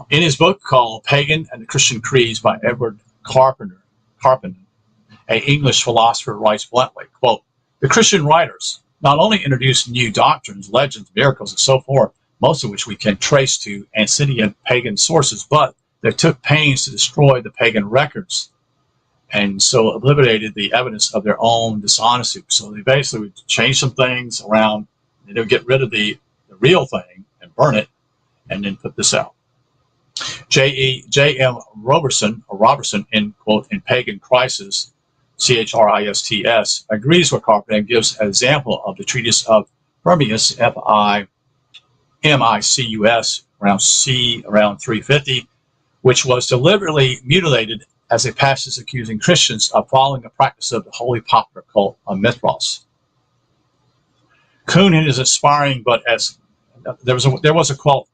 In his book called Pagan and the Christian Creeds by Edward Carpenter, an English philosopher, writes bluntly, quote, the Christian writers not only introduced new doctrines, legends, miracles, and so forth, most of which we can trace to ancient pagan sources, but they took pains to destroy the pagan records and so eliminated the evidence of their own dishonesty. So they basically would change some things around. They would get rid of the real thing and burn it and then put this out. J.M. Robertson, in quote, in Pagan Christ, C-H-R-I-S-T-S, agrees with Carpenter and gives an example of the treatise of Firmius, F-I-M-I-C-U-S, around 350, which was deliberately mutilated as a passage accusing Christians of following the practice of the holy popular cult of Mithras. Kuhn is inspiring, but as there was a cult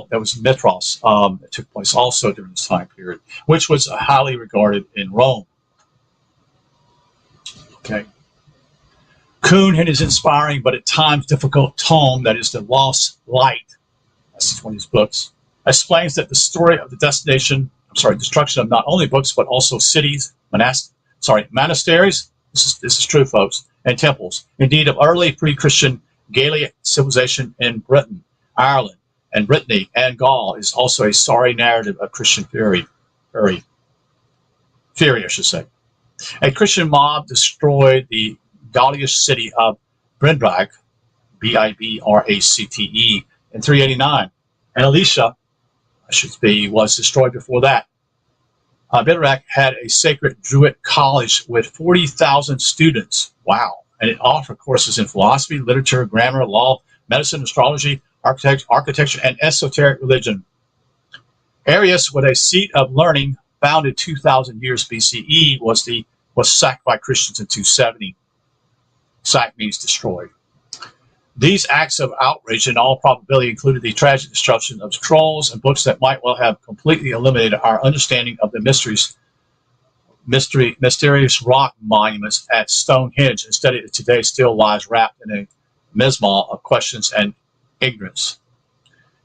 that was Mithras that took place also during this time period, which was highly regarded in Rome. Okay. Kuhn in his inspiring but at times difficult tome, that is The Lost Light, that's one of his books, explains that the story of the destruction of not only books but also cities, monasteries, this is true, folks, and temples, indeed of early pre-Christian Gaelic civilization in Britain, Ireland, and Brittany and Gaul, is also a sorry narrative of Christian theory, I should say. A Christian mob destroyed the Gaulish city of Brindrac, Bibracte, in 389. And Elisha, was destroyed before that. Brindrac had a sacred Druid college with 40,000 students. Wow. And it offered courses in philosophy, literature, grammar, law, medicine, astrology, architecture, and esoteric religion. Arius, with a seat of learning founded 2,000 years BCE, was sacked by Christians in 270. Sack means destroyed. These acts of outrage in all probability included the tragic destruction of scrolls and books that might well have completely eliminated our understanding of the mysterious rock monuments at Stonehenge. Instead, it today still lies wrapped in a miasma of questions and ignorance.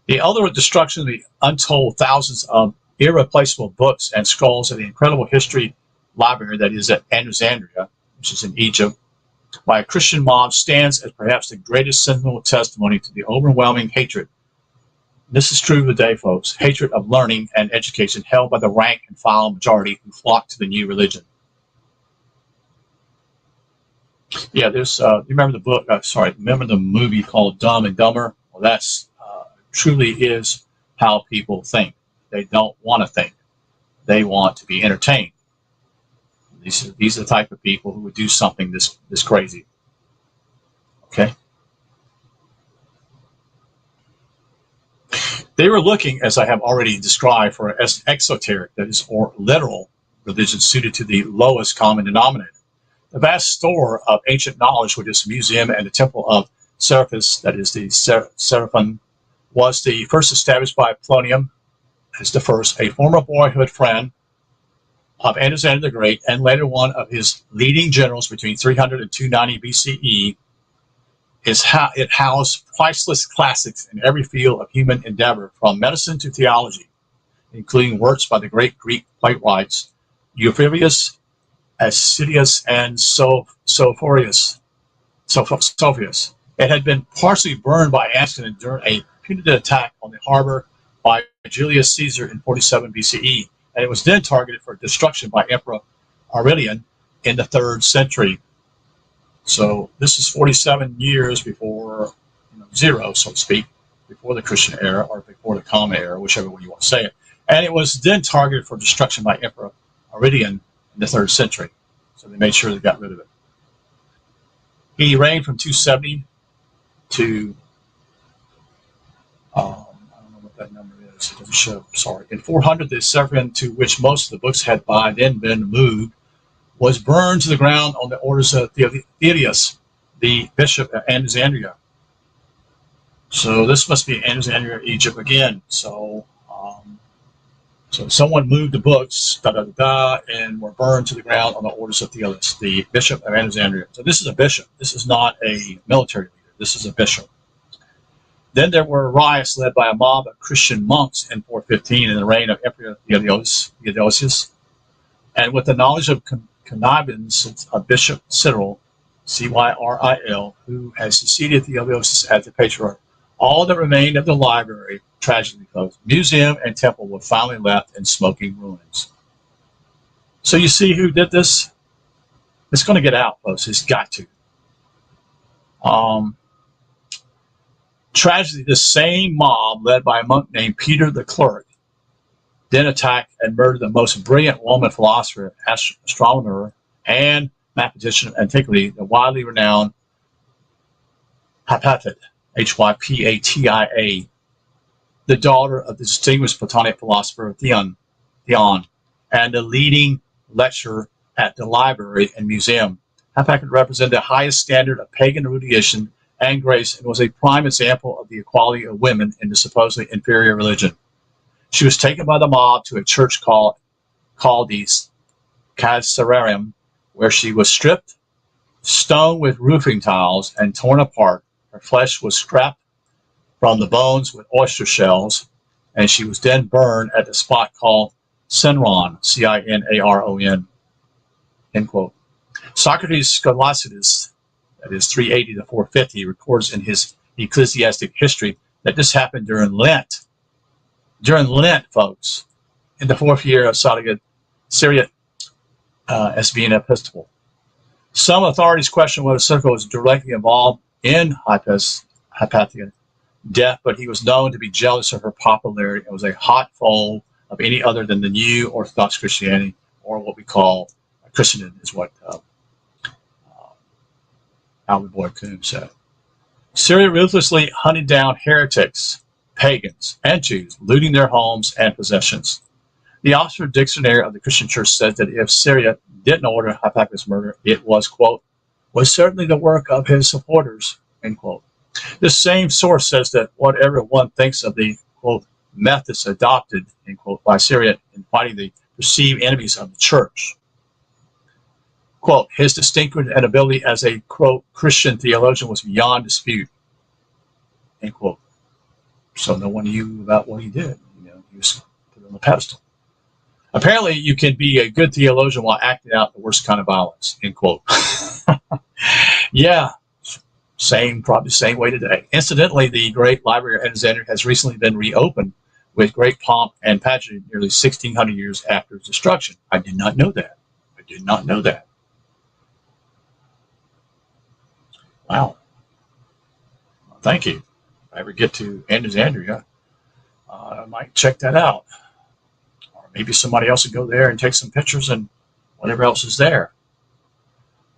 The ultimate destruction of the untold thousands of irreplaceable books and scrolls of the incredible history library that is at Alexandria, which is in Egypt, by a Christian mob stands as perhaps the greatest seminal testimony to the overwhelming hatred. This is true today, folks. Hatred of learning and education held by the rank and file majority who flock to the new religion. Yeah, there's. You remember the book? Remember the movie called Dumb and Dumber? Well, that's truly is how people think. They don't want to think. They want to be entertained. These are the type of people who would do something this crazy. Okay. They were looking, as I have already described, for an exoteric, that is, or literal religion suited to the lowest common denominator. The vast store of ancient knowledge, with its museum and the temple of Seraphis, that is the Seraphim, was the first established by Plinium as the first, a former boyhood friend of Alexander the Great, and later one of his leading generals between 300 and 290 BCE. It housed priceless classics in every field of human endeavor, from medicine to theology, including works by the great Greek playwrights Euphrates, Assidius, and Sophius. It had been partially burned by accident during a punitive attack on the harbor by Julius Caesar in 47 BCE, and it was then targeted for destruction by Emperor Aurelian in the 3rd century. So this is 47 years before zero, so to speak, before the Christian era or before the Common Era, whichever way you want to say it. And it was then targeted for destruction by Emperor Aurelian in the 3rd century. So they made sure they got rid of it. He reigned from 270 to, I don't know what that number is. It doesn't show, sorry. In 400, the Seraphim, to which most of the books had by then been moved, was burned to the ground on the orders of Theodius, the bishop of Alexandria. So this must be Alexandria, Egypt again. So someone moved the books, and were burned to the ground on the orders of Theodius, the bishop of Alexandria. So this is a bishop. This is not a military leader. This is a bishop. Then there were riots led by a mob of Christian monks in 415 in the reign of Emperor Theodosius. And with the knowledge of connivance of Bishop Cyril, Cyril, who had succeeded Theodosius as the patriarch, all that remained of the library, tragically closed, museum, and temple were finally left in smoking ruins. So you see who did this? It's going to get out, folks. It's got to. Tragically, the same mob, led by a monk named Peter the Clerk, then attacked and murdered the most brilliant woman philosopher, astronomer, and mathematician of antiquity, the widely renowned Hypatia, Hypatia, the daughter of the distinguished Platonic philosopher Theon, and the leading lecturer at the library and museum. Hypatia represented the highest standard of pagan erudition and grace, and was a prime example of the equality of women in the supposedly inferior religion. She was taken by the mob to a church called the Caesarium, where she was stripped, stoned with roofing tiles, and torn apart. Her flesh was scraped from the bones with oyster shells, and she was then burned at the spot called Cinnaron, Cinaron, end quote. Socrates Scholastius, that is 380 to 450, records in his ecclesiastic history that this happened during Lent. During Lent, folks, in the 4th year of Syria, as being Episcopal. Some authorities question whether Cyril was directly involved in Hypatia's death, but he was known to be jealous of her popularity and was a hot foe of any other than the new Orthodox Christianity, or what we call Christendom, is what Albert Boyd Coombe said. Syria ruthlessly hunted down heretics, pagans, and Jews, looting their homes and possessions. The Oxford Dictionary of the Christian Church says that if Syria didn't order Hypatia's murder, it was, quote, was certainly the work of his supporters, end quote. This same source says that whatever one thinks of the, quote, methods adopted, end quote, by Syria in fighting the perceived enemies of the church, quote, his distinction and ability as a, quote, Christian theologian was beyond dispute, end quote. So no one knew about what he did. He was put on the pedestal. Apparently, you can be a good theologian while acting out the worst kind of violence, end quote. Yeah, probably same way today. Incidentally, the Great Library of Alexandria has recently been reopened with great pomp and pageantry nearly 1,600 years after its destruction. I did not know that. Wow. Thank you. If I ever get to Alexandria, I might check that out. Or maybe somebody else would go there and take some pictures and whatever else is there.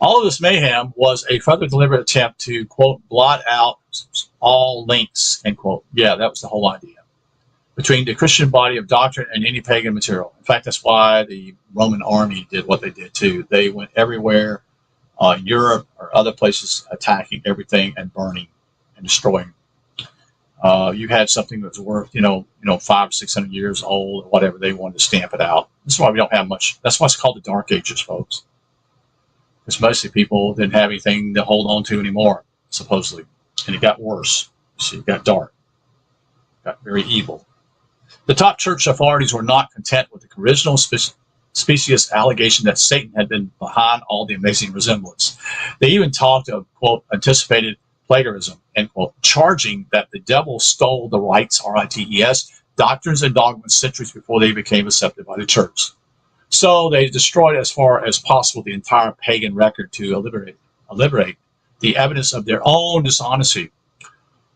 All of this mayhem was a further deliberate attempt to, quote, blot out all links, end quote. Yeah, that was the whole idea. Between the Christian body of doctrine and any pagan material. In fact, that's why the Roman army did what they did too. They went everywhere, Europe or other places, attacking everything and burning and destroying. You had something that was worth, 500 or 600 years old or whatever, they wanted to stamp it out. That's why we don't have much. That's why it's called the Dark Ages, folks. Because mostly people didn't have anything to hold on to anymore, supposedly. And it got worse. So it got dark. It got very evil. The top church authorities were not content with the original specious allegation that Satan had been behind all the amazing resemblance. They even talked of, quote, anticipated plagiarism, end quote, charging that the devil stole the rites, R-I-T-E-S, doctrines and dogmas centuries before they became accepted by the church. So they destroyed as far as possible the entire pagan record to liberate the evidence of their own dishonesty.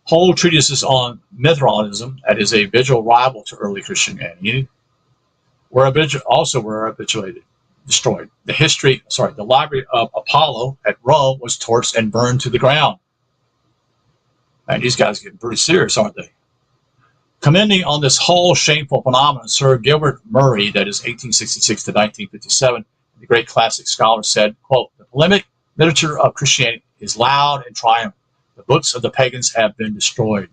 Whole treatises on Mithraism, that is a visual rival to early Christianity, were destroyed. The library of Apollo at Rome was torched and burned to the ground. Man, these guys are getting pretty serious, aren't they? Commenting on this whole shameful phenomenon, Sir Gilbert Murray, that is 1866 to 1957, the great classic scholar, said, quote, the polemic literature of Christianity is loud and triumphant. The books of the pagans have been destroyed,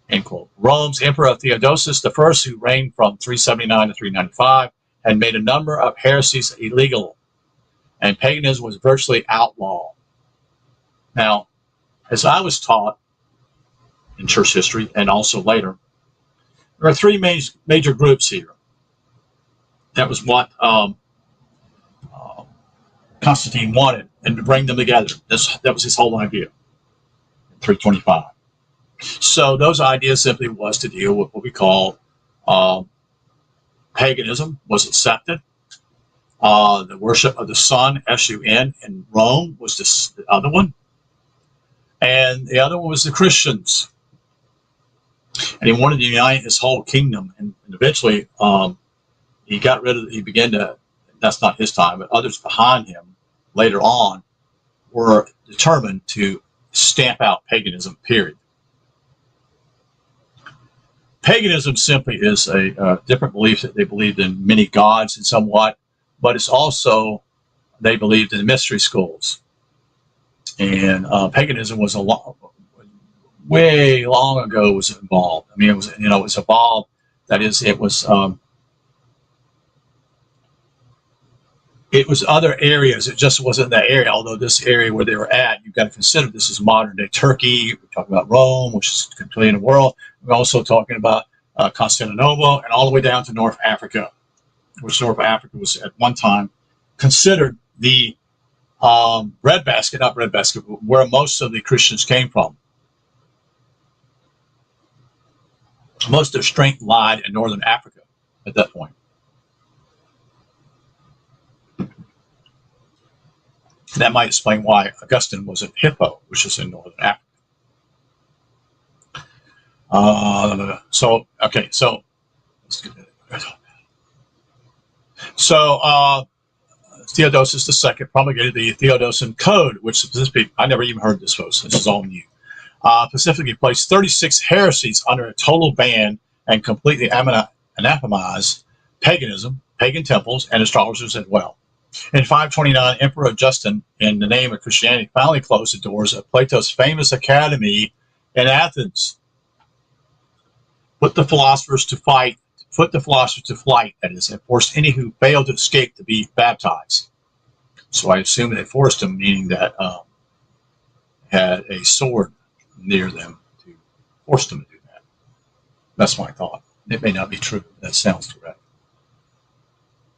end quote. Rome's Emperor Theodosius I, who reigned from 379 to 395, had made a number of heresies illegal, and paganism was virtually outlawed. Now, as I was taught in church history and also later, there are three major groups here. That was what Constantine wanted, and to bring them together. That was his whole idea in 325. So those ideas simply was to deal with what we call paganism was accepted. The worship of the sun, S-U-N, in Rome was the other one. And the other one was the Christians. And he wanted to unite his whole kingdom. And eventually he began to, that's not his time, but others behind him later on were determined to stamp out paganism, period. Paganism simply is a different belief that they believed in many gods and somewhat, but it's also, they believed in the mystery schools. And paganism was way long ago was involved. I mean, it was evolved. That is, it was other areas. It just wasn't that area. Although this area where they were at, you've got to consider this is modern day Turkey. We're talking about Rome, which is completely in the world. We're also talking about Constantinople and all the way down to North Africa, which North Africa was at one time considered the breadbasket, not breadbasket, but where most of the Christians came from. Most of their strength lied in northern Africa at that point. That might explain why Augustine was at Hippo, which is in northern Africa. So let's get that. So Theodosius II promulgated the Theodosian Code, which specifically, I never even heard this, folks. This is all new. Specifically placed 36 heresies under a total ban and completely anathematized paganism, pagan temples, and astrologers as well. In 529, Emperor Justin, in the name of Christianity, finally closed the doors of Plato's famous academy in Athens. Put the philosophers to flight, that is, and forced any who failed to escape to be baptized. So I assume they forced them, meaning that had a sword near them to force them to do that. That's my thought. It may not be true. That sounds correct.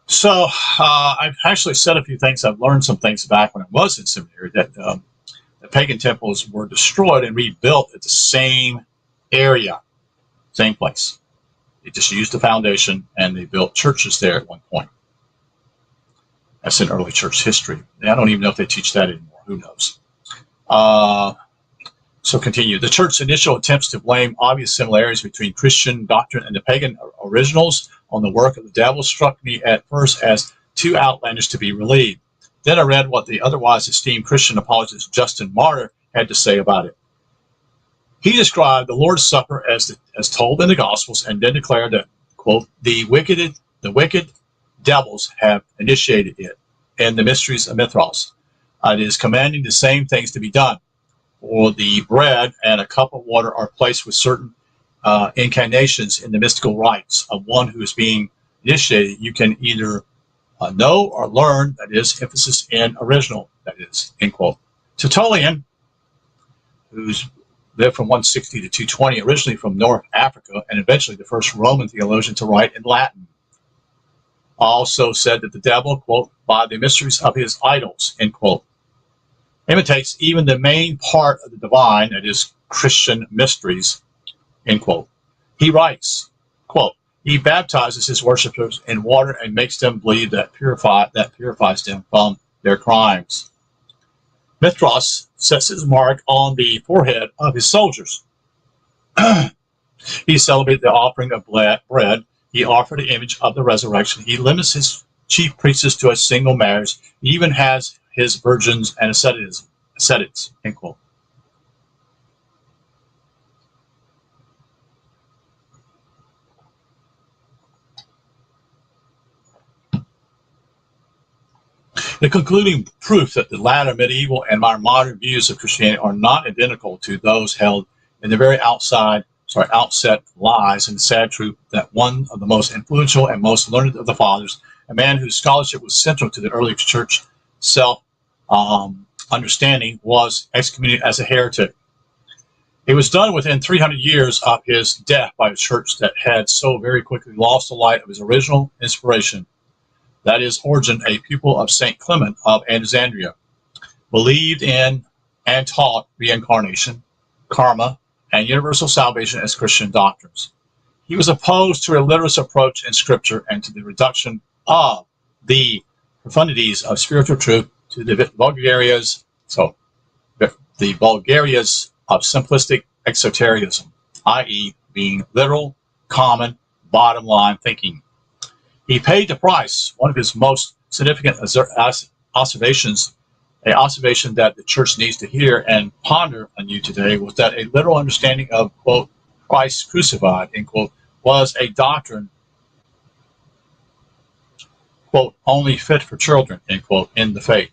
So I've actually said a few things. I've learned some things back when I was in seminary that the pagan temples were destroyed and rebuilt at the same area, same place. They just used the foundation and they built churches there at one point. That's in early church history. I don't even know if they teach that anymore. Who knows? So continue. The church's initial attempts to blame obvious similarities between Christian doctrine and the pagan originals on the work of the devil struck me at first as too outlandish to be believed. Then I read what the otherwise esteemed Christian apologist Justin Martyr had to say about it. He described the Lord's Supper as told in the Gospels, and then declared that, quote, the wicked devils have initiated it, and the mysteries of Mithras. It is commanding the same things to be done. For the bread and a cup of water are placed with certain incarnations in the mystical rites of one who is being initiated. You can either know or learn, that is, emphasis in original, that is, end quote. Tertullian, who's lived from 160 to 220, originally from North Africa, and eventually the first Roman theologian to write in Latin, also said that the devil, quote, by the mysteries of his idols, end quote, imitates even the main part of the divine, that is, Christian mysteries, end quote. He writes, quote, he baptizes his worshippers in water and makes them believe that purifies them from their crimes. Mithras sets his mark on the forehead of his soldiers. He celebrated the offering of bread. He offered the image of the resurrection. He limits his chief priests to a single marriage. He even has his virgins and ascetics, end quote. The concluding proof that the latter medieval and modern views of Christianity are not identical to those held in the very outset lies in the sad truth that one of the most influential and most learned of the fathers, a man whose scholarship was central to the early church self-understanding, was excommunicated as a heretic. It was done within 300 years of his death by a church that had so very quickly lost the light of his original inspiration. That is, Origen, a pupil of St. Clement of Alexandria, believed in and taught reincarnation, karma, and universal salvation as Christian doctrines. He was opposed to a literalist approach in Scripture and to the reduction of the profundities of spiritual truth to the vulgarities of simplistic exotericism, i.e., being literal, common, bottom line thinking. He paid the price. One of his most significant observations, an observation that the church needs to hear and ponder anew today, was that a literal understanding of, quote, Christ crucified, end quote, was a doctrine, quote, only fit for children, end quote, in the faith.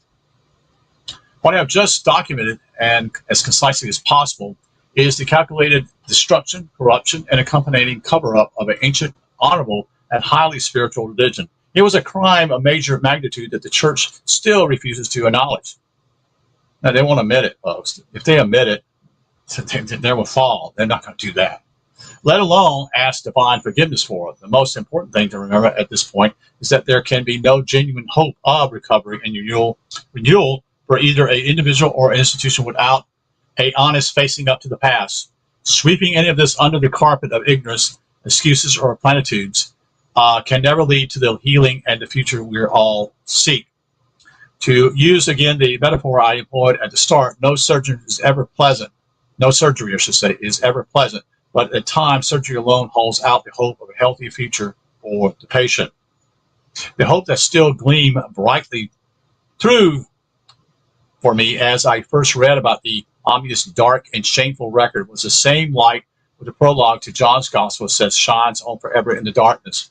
What I have just documented, and as concisely as possible, is the calculated destruction, corruption, and accompanying cover-up of an ancient, honorable, and highly spiritual religion. It was a crime of major magnitude that the church still refuses to acknowledge. Now, they won't admit it, folks. If they admit it, they will fall. They're not going to do that. Let alone ask divine forgiveness for it. The most important thing to remember at this point is that there can be no genuine hope of recovery and renewal for either an individual or an institution without an honest facing up to the past. Sweeping any of this under the carpet of ignorance, excuses, or platitudes can never lead to the healing and the future we all seek. To use again the metaphor I employed at the start, no surgery is ever pleasant. No surgery, I should say, is ever pleasant. But at times, surgery alone holds out the hope of a healthy future for the patient. The hope that still gleamed brightly through for me as I first read about the ominous, dark, and shameful record was the same light with the prologue to John's Gospel says shines on forever in the darkness.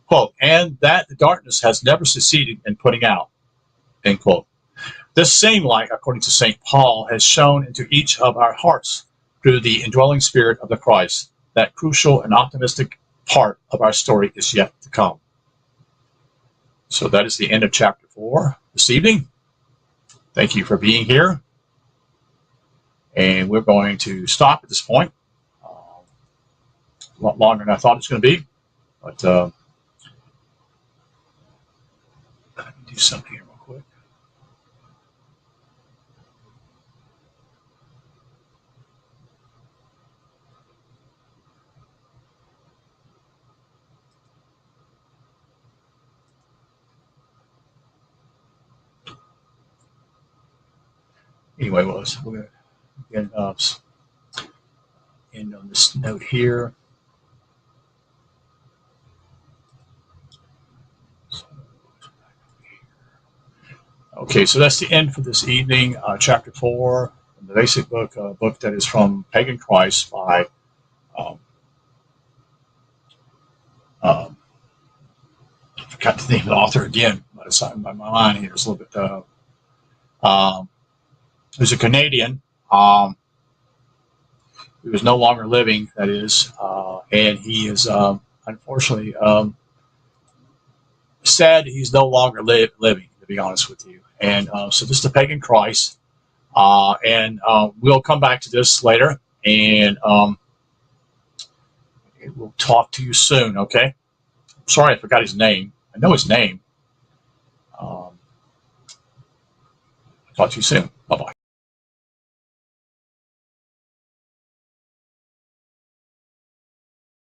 Quote, and that the darkness has never succeeded in putting out. End quote. This same light, according to St. Paul, has shone into each of our hearts through the indwelling spirit of the Christ. That crucial and optimistic part of our story is yet to come. So that is the end of chapter 4 this evening. Thank you for being here. And we're going to stop at this point. A lot longer than I thought it was going to be. But let me do something here real quick. Anyway, we're going to end on this note here. Okay, so that's the end for this evening. Chapter 4, the basic book, book that is from Pagan Christ by I forgot the name of the author again, but it's on my mind here. It's a little bit. Who's a Canadian. Who is no longer living, that is, and he is unfortunately sad he's no longer living, to be honest with you. And so this is the Pagan Christ, and we'll come back to this later, and we'll talk to you soon, okay? Sorry I forgot his name. I know his name. Talk to you soon. Bye-bye.